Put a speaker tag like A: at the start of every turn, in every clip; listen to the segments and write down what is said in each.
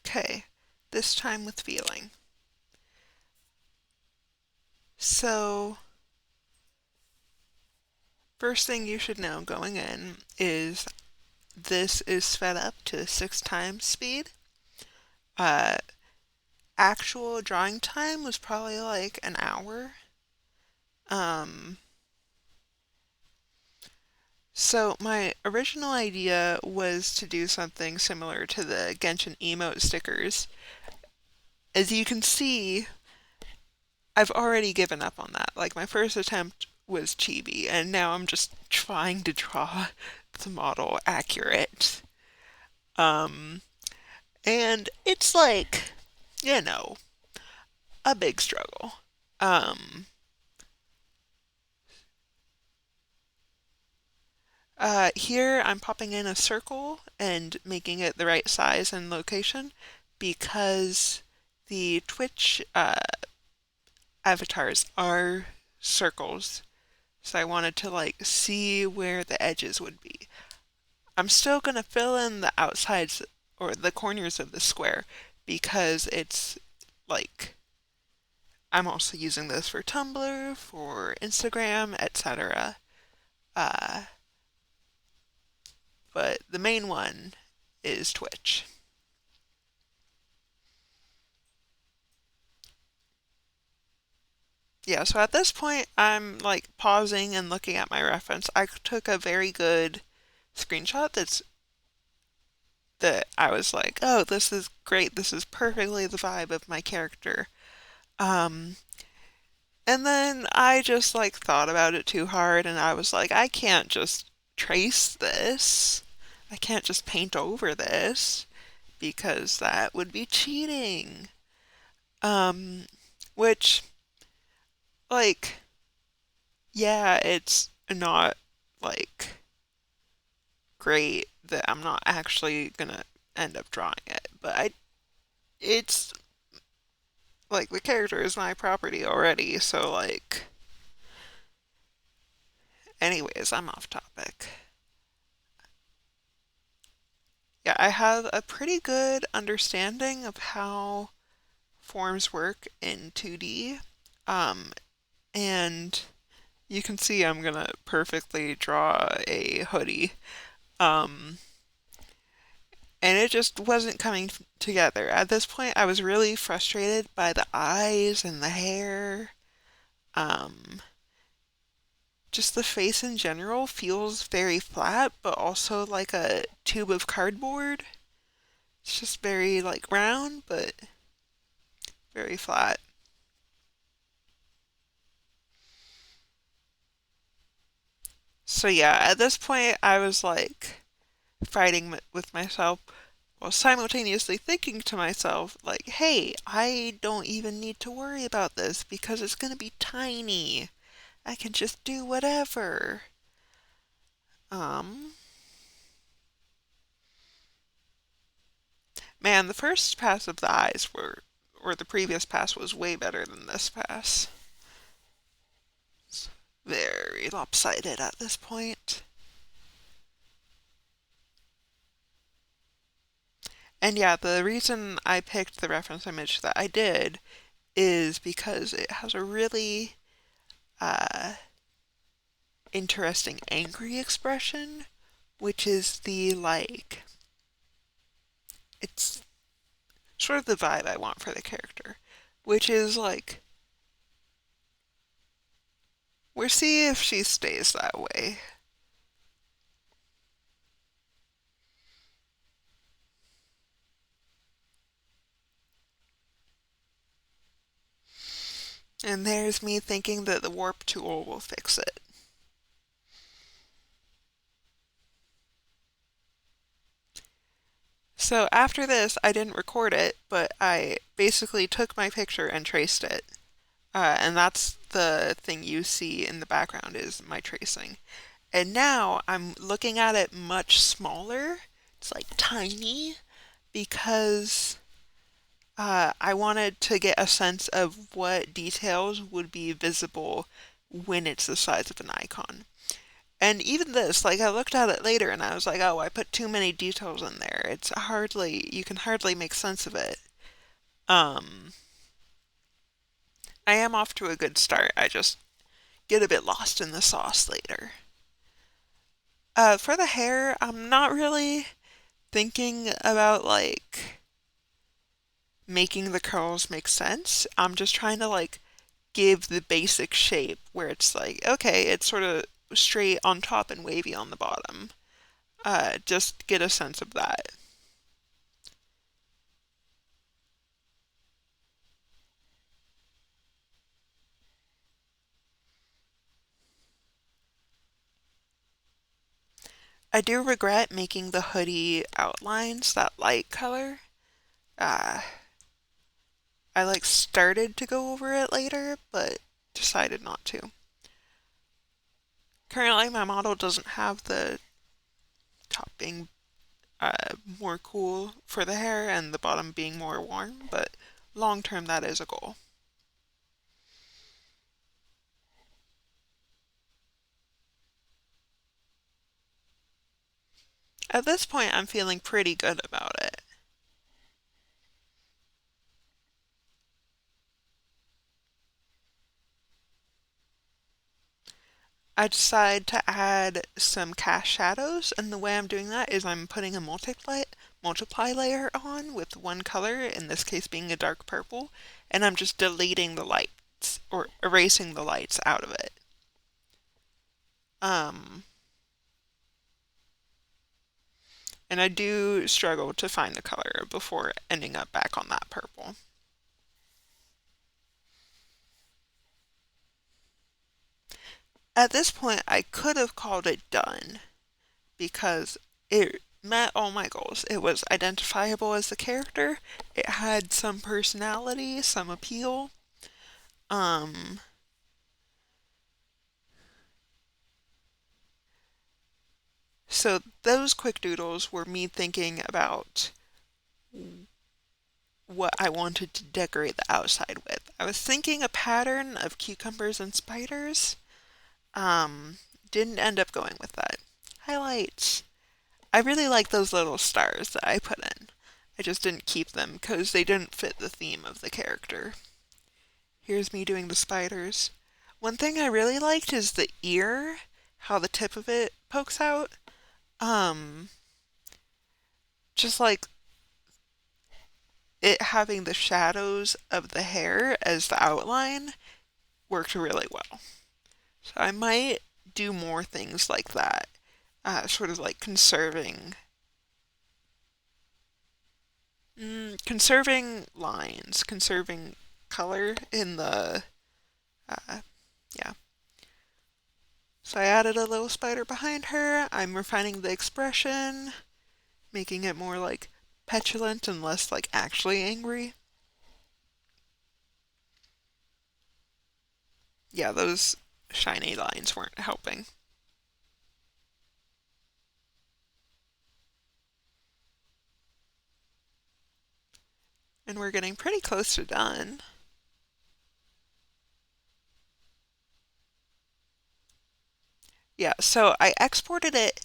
A: Okay, this time with feeling. So, first thing you should know going in is this is sped up to 6 times speed. Uh, Actual drawing time was probably like an hour. Um, so my original idea was to do something similar to the Genshin emote stickers. As you can see, I've already given up on that. Like my first attempt was chibi, and now I'm just trying to draw the model accurate. Um, and it's like, you know, a big struggle. Um, Here I'm popping in a circle and making it the right size and location because the Twitch avatars are circles. So I wanted to like see where the edges would be. I'm still gonna fill in the outsides or the corners of the square because it's like I'm also using this for Tumblr, for Instagram, etc. Uh, but the main one is Twitch. Yeah, so at this point, I'm like pausing and looking at my reference. I took a very good screenshot that I was like, oh, this is great. This is perfectly the vibe of my character. Um, and then I just like thought about it too hard and I was like, I can't just trace this. I can't just paint over this because that would be cheating. Um, which, like, yeah, it's not like great that I'm not actually gonna end up drawing it, but it's like the character is my property already, so like, anyways, I'm off topic. Yeah, I have a pretty good understanding of how forms work in 2D. Um, and you can see I'm gonna perfectly draw a hoodie. Um, and it just wasn't coming together. At this point, I was really frustrated by the eyes and the hair. Um, just the face in general feels very flat, but also like a tube of cardboard. It's just very like round, but very flat. So yeah, at this point, I was like fighting with myself while simultaneously thinking to myself, like, hey, I don't even need to worry about this because it's gonna be tiny. I can just do whatever. Um, Man, the first pass of the eyes or the previous pass was way better than this pass. It's very lopsided at this point. And yeah, the reason I picked the reference image that I did is because it has a really uh, interesting angry expression, which is the like, it's sort of the vibe I want for the character, which is like, we'll see if she stays that way. And there's me thinking that the warp tool will fix it. So after this, I didn't record it, but I basically took my picture and traced it. And that's the thing you see in the background is my tracing. And now I'm looking at it much smaller. It's like tiny because I wanted to get a sense of what details would be visible when it's the size of an icon. And even this, like I looked at it later and I was like, oh, I put too many details in there. It's hardly, you can hardly make sense of it. Um, I am off to a good start. I just get a bit lost in the sauce later. For the hair, I'm not really thinking about like making the curls make sense. I'm just trying to like give the basic shape where it's like, okay, it's sort of straight on top and wavy on the bottom. Just get a sense of that. I do regret making the hoodie outlines that light color. Uh, I like started to go over it later, but decided not to. Currently, my model doesn't have the top being more cool for the hair and the bottom being more warm, but long term, that is a goal. At this point, I'm feeling pretty good about it. I decide to add some cast shadows, and the way I'm doing that is I'm putting a multiply layer on with one color, in this case being a dark purple, and I'm just deleting the lights or erasing the lights out of it. Um, and I do struggle to find the color before ending up back on that purple. At this point, I could have called it done because it met all my goals. It was identifiable as the character. It had some personality, some appeal. Um, so those quick doodles were me thinking about what I wanted to decorate the outside with. I was thinking a pattern of cucumbers and spiders. Um, didn't end up going with that. Highlights. I really like those little stars that I put in. I just didn't keep them because they didn't fit the theme of the character. Here's me doing the spiders. One thing I really liked is the ear, how the tip of it pokes out. Um, just like it having the shadows of the hair as the outline worked really well. So I might do more things like that, sort of like conserving lines, conserving color in the, uh, yeah. So I added a little spider behind her. I'm refining the expression, making it more like petulant and less like actually angry. Yeah, those shiny lines weren't helping. And we're getting pretty close to done. Yeah, so I exported it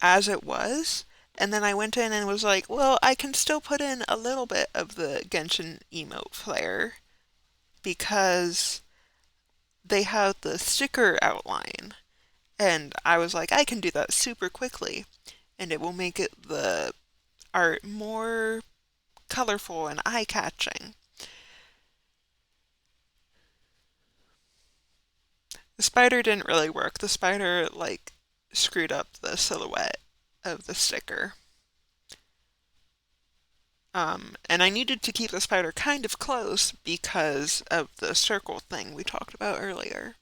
A: as it was, and then I went in and was like, well, I can still put in a little bit of the Genshin emote flair because they have the sticker outline. And I was like, I can do that super quickly, and it will make it the art more colorful and eye-catching. The spider didn't really work. The spider like screwed up the silhouette of the sticker. And I needed to keep the spider kind of close because of the circle thing we talked about earlier.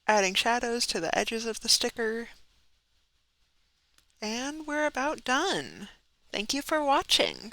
A: Adding shadows to the edges of the sticker. And we're about done. Thank you for watching.